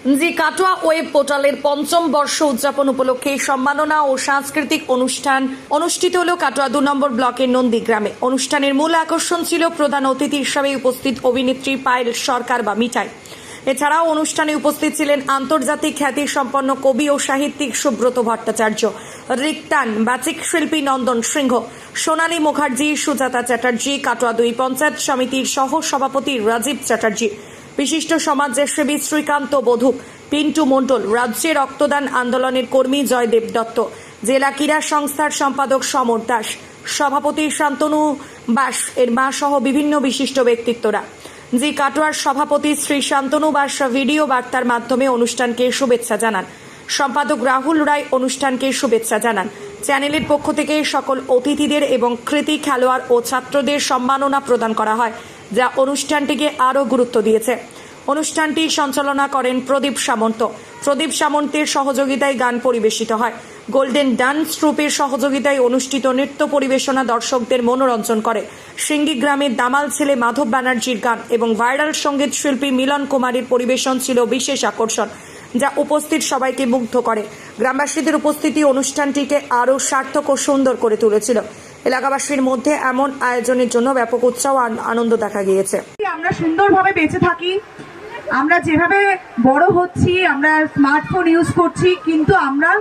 জি Katwa web পোর্টালের পঞ্চম বর্ষ উদযাপন উপলক্ষে সম্মাননা ও সাংস্কৃতিক অনুষ্ঠান অনুষ্ঠিত হল কাটোয়া 2 নম্বর ব্লকের নন্দীগ্রামে। অনুষ্ঠানের মূল আকর্ষণ ছিল প্রধান অতিথি হিসেবে উপস্থিত অভিনেত্রী পায়েল সরকার বা মিঠাই। এছাড়াও অনুষ্ঠানে উপস্থিত ছিলেন আন্তর্জাতিক খ্যাতিসম্পন্ন কবি ও সাহিত্যিক সুব্রত ভট্টাচার্য, রিক্তান, বাচিক শিল্পী নন্দন সিংহ, সোনালী মুখার্জি, সুজাতা চ্যাটার্জি, কাটোয়া 2 পঞ্চায়েত সমিতির সহ সভাপতি রাজীব চ্যাটার্জি, বিশিষ্ট সমাজসেবী শ্রীকান্ত বধুক, পিন্টু মণ্ডল, রাজ্যে রক্তদান আন্দোলনের কর্মী জয়দেব দত্ত, জেলা ক্রীড়া সংস্থার সম্পাদক সমর দাস, সভাপতি শান্তনু বাস এর মা সহ বিভিন্ন বিশিষ্ট ব্যক্তিত্বরা। জি কাটোয়ার সভাপতি শ্রী শান্তনু বাস ভিডিও বার্তার মাধ্যমে অনুষ্ঠানকে শুভেচ্ছা জানান। সম্পাদক রাহুল রায় অনুষ্ঠানকে শুভেচ্ছা জানান। চ্যানেলের পক্ষ থেকে সকল অতিথিদের এবং কৃতি খেলোয়াড় ও ছাত্রদের সম্মাননা প্রদান করা হয়, যা অনুষ্ঠানটিকে আরও গুরুত্ব দিয়েছে। অনুষ্ঠানটি সঞ্চালনা করেন প্রদীপ সামন্ত। প্রদীপ সামন্তের সহযোগিতায় গান পরিবেশিত হয়। গোল্ডেন ডান্স ট্রুপের সহযোগিতায় অনুষ্ঠিত নৃত্য পরিবেশনা দর্শকদের মনোরঞ্জন করে। সিঙ্গি গ্রামের দামাল ছেলে মাধব ব্যানার্জির গান এবং ভাইরাল সঙ্গীত শিল্পী মিলন কুমারের পরিবেশন ছিল বিশেষ আকর্ষণ, যা উপস্থিত সবাইকে মুগ্ধ করে। গ্রামবাসীদের উপস্থিতি অনুষ্ঠানটিকে আরও সার্থক ও সুন্দর করে তুলেছিল। এলাকাবাসীর মধ্যে এমন আয়োজনের জন্য ব্যাপক উৎসাহ আনন্দ দেখা গিয়েছে। আমরা সুন্দরভাবে বেঁচে থাকি, আমরা যেভাবে বড় হচ্ছি, আমরা স্মার্টফোন ইউজ করছি, কিন্তু আমরা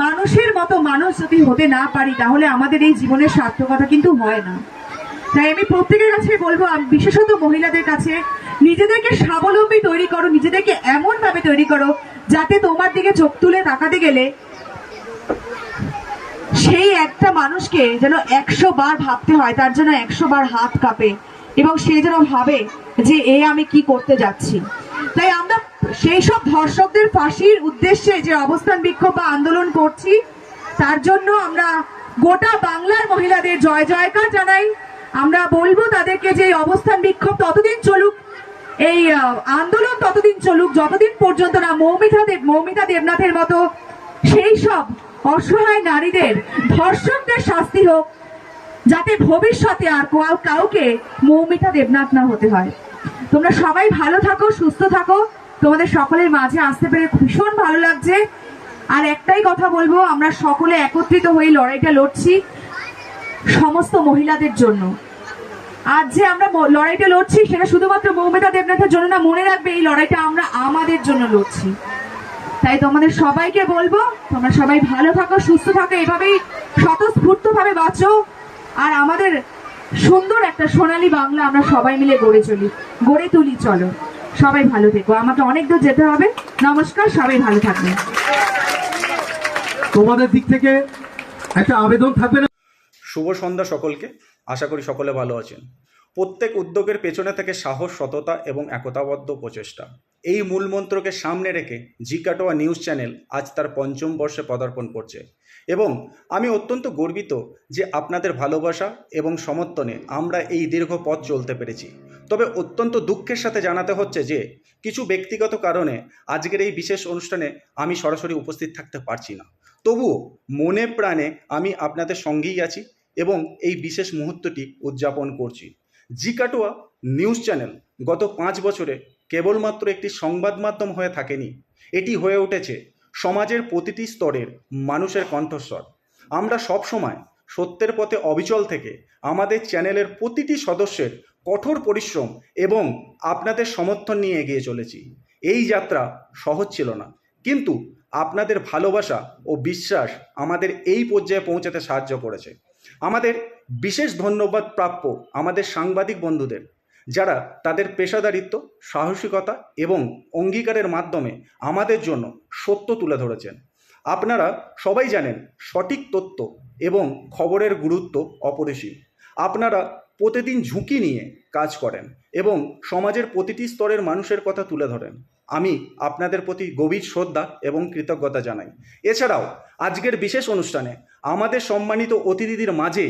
মানুষের মতো মানুষ যদি হতে না পারি তাহলে আমাদের এই জীবনের সার্থকতা কিন্তু হয় না। তাই আমি প্রত্যেকের কাছে বলবো, বিশেষত মহিলাদের কাছে, নিজেদেরকে স্বাবলম্বী তৈরি করো, নিজেদেরকে এমন ভাবে তৈরি করো যাতে তোমার দিকে চোখ তুলে তাকাতে গেলে সেই একটা মানুষকে যেন 100 বার ভাবতে হয়, তার জন্য 100 বার হাত কাঁপে এবং সে যেন ভাবে যে আমি কি করতে যাচ্ছি। তাই আমরা সেই সব ধর্ষকদের ফাঁসির উদ্দেশ্যে যে অবস্থান বিক্ষোভ বা আন্দোলন করছি, তার জন্য আমরা গোটা বাংলার মহিলাদের জয় জয়কার জানাই। আমরা বলবো তাদেরকে যে অবস্থান বিক্ষোভ ততদিন চলুক, এই আন্দোলন ততদিন চলুক যতদিন পর্যন্ত না মৌমিতা দেবনাথের মতো সেই সব অসহায় নারীদের, ধর্ষকদের শাস্তি হোক, যাতে ভবিষ্যতে আর কাউকে মৌমিতা দেবনাথ না হতে হয়। তোমরা সবাই ভালো থাকো, সুস্থ থাকো। তোমাদের সকলের মাঝে আসতে পেরে ভীষণ ভালো লাগছে। আর একটাই কথা বলবো, আমরা সকলে একত্রিত হয়ে লড়াইটা লড়ছি সমস্ত মহিলাদের জন্য। আজ যে আমরা লড়াইটা লড়ছি সেটা শুধুমাত্র মৌমিতা দেবনাথের জন্য না, মনে রাখবে এই লড়াইটা আমরা আমাদের জন্য লড়ছি। তাই তোমাদের সবাইকে বলবো, তোমরা সবাই ভালো থাকো, সুস্থ থাকো, এভাবেই স্বতঃস্ফূর্ত ভাবে বাঁচো। আর আমাদের সুন্দর একটা সোনালী বাংলা আমরা সবাই মিলে গড়ে তুলি। চলো সবাই ভালো থেকো, আমাকে অনেক দূর যেতে হবে। নমস্কার, সবাই ভালো থাকবেন। তোমাদের দিক থেকে একটা আবেদন থাকবে না? শুভ সন্ধ্যা সকলকে। আশা করি সকলে ভালো আছেন। প্রত্যেক উদ্যোগের পেছনে থেকে সাহস, সততা এবং একতাবদ্ধ প্রচেষ্টা, এই মূল মন্ত্রকে সামনে রেখে জি কাটোয়া নিউজ চ্যানেল আজ তার 5ম বর্ষে পদার্পণ করছে এবং আমি অত্যন্ত গর্বিত যে আপনাদের ভালোবাসা এবং সমর্থনে আমরা এই দীর্ঘ পথ চলতে পেরেছি। তবে অত্যন্ত দুঃখের সাথে জানাতে হচ্ছে যে কিছু ব্যক্তিগত কারণে আজকের এই বিশেষ অনুষ্ঠানে আমি সরাসরি উপস্থিত থাকতে পারছি না। তবুও মনে প্রাণে আমি আপনাদের সঙ্গেই আছি এবং এই বিশেষ মুহূর্তটি উদযাপন করছি। জি কাটোয়া নিউজ চ্যানেল গত 5 বছরে কেবলমাত্র একটি সংবাদ মাধ্যম হয়ে থাকেনি, এটি হয়ে উঠেছে সমাজের প্রতিটি স্তরের মানুষের কণ্ঠস্বর। আমরা সব সময় সত্যের পথে অবিচল থেকে আমাদের চ্যানেলের প্রতিটি সদস্যের কঠোর পরিশ্রম এবং আপনাদের সমর্থন নিয়ে এগিয়ে চলেছি। এই যাত্রা সহজ ছিল না, কিন্তু আপনাদের ভালোবাসা ও বিশ্বাস আমাদের এই পর্যায়ে পৌঁছাতে সাহায্য করেছে। আমাদের বিশেষ ধন্যবাদ প্রাপ্য আমাদের সাংবাদিক বন্ধুদের, যারা তাদের পেশাদারিত্ব, সাহসিকতা এবং অঙ্গীকারের মাধ্যমে আমাদের জন্য সত্য তুলে ধরেছেন। আপনারা সবাই জানেন সঠিক তথ্য এবং খবরের গুরুত্ব অপরিসীম। আপনারা প্রতিদিন ঝুঁকি নিয়ে কাজ করেন এবং সমাজের প্রতিটি স্তরের মানুষের কথা তুলে ধরেন। আমি আপনাদের প্রতি গভীর শ্রদ্ধা এবং কৃতজ্ঞতা জানাই। এছাড়াও আজকের বিশেষ অনুষ্ঠানে আমাদের সম্মানিত অতিথিদের মাঝে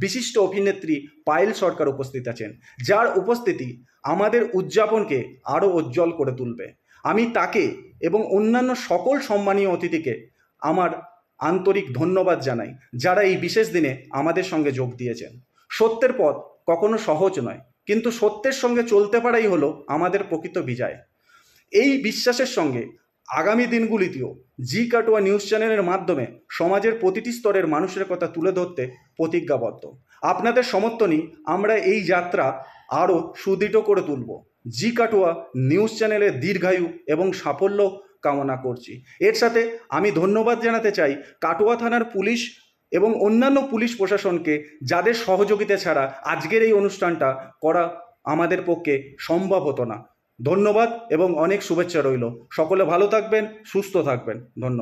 বিশিষ্ট অভিনেত্রী পায়েল সরকার উপস্থিত আছেন, যার উপস্থিতি আমাদের উদযাপনকে আরও উজ্জ্বল করে তুলবে। আমি তাকে এবং অন্যান্য সকল সম্মানীয় অতিথিকে আমার আন্তরিক ধন্যবাদ জানাই, যারা এই বিশেষ দিনে আমাদের সঙ্গে যোগ দিয়েছেন। সত্যের পথ কখনো সহজ নয়, কিন্তু সত্যের সঙ্গে চলতে পারাই হলো আমাদের প্রকৃত বিজয়। এই বিশ্বাসের সঙ্গে আগামী দিনগুলিতেও জি কাটোয়া নিউজ চ্যানেলের মাধ্যমে সমাজের প্রতিটি স্তরের মানুষের কথা তুলে ধরতে প্রতিজ্ঞাবদ্ধ। আপনাদের সমর্থনই আমরা এই যাত্রা আরও সুদৃঢ় করে তুলব। জি কাটোয়া নিউজ চ্যানেলের দীর্ঘায়ু এবং সাফল্য কামনা করছি। এর সাথে আমি ধন্যবাদ জানাতে চাই কাটোয়া থানার পুলিশ এবং অন্যান্য পুলিশ প্রশাসনকে, যাদের সহযোগিতা ছাড়া আজকের এই অনুষ্ঠানটা করা আমাদের পক্ষে সম্ভব হতো না। ধন্যবাদ এবং অনেক শুভেচ্ছা রইল। সকলে ভালো থাকবেন, সুস্থ থাকবেন। ধন্যবাদ।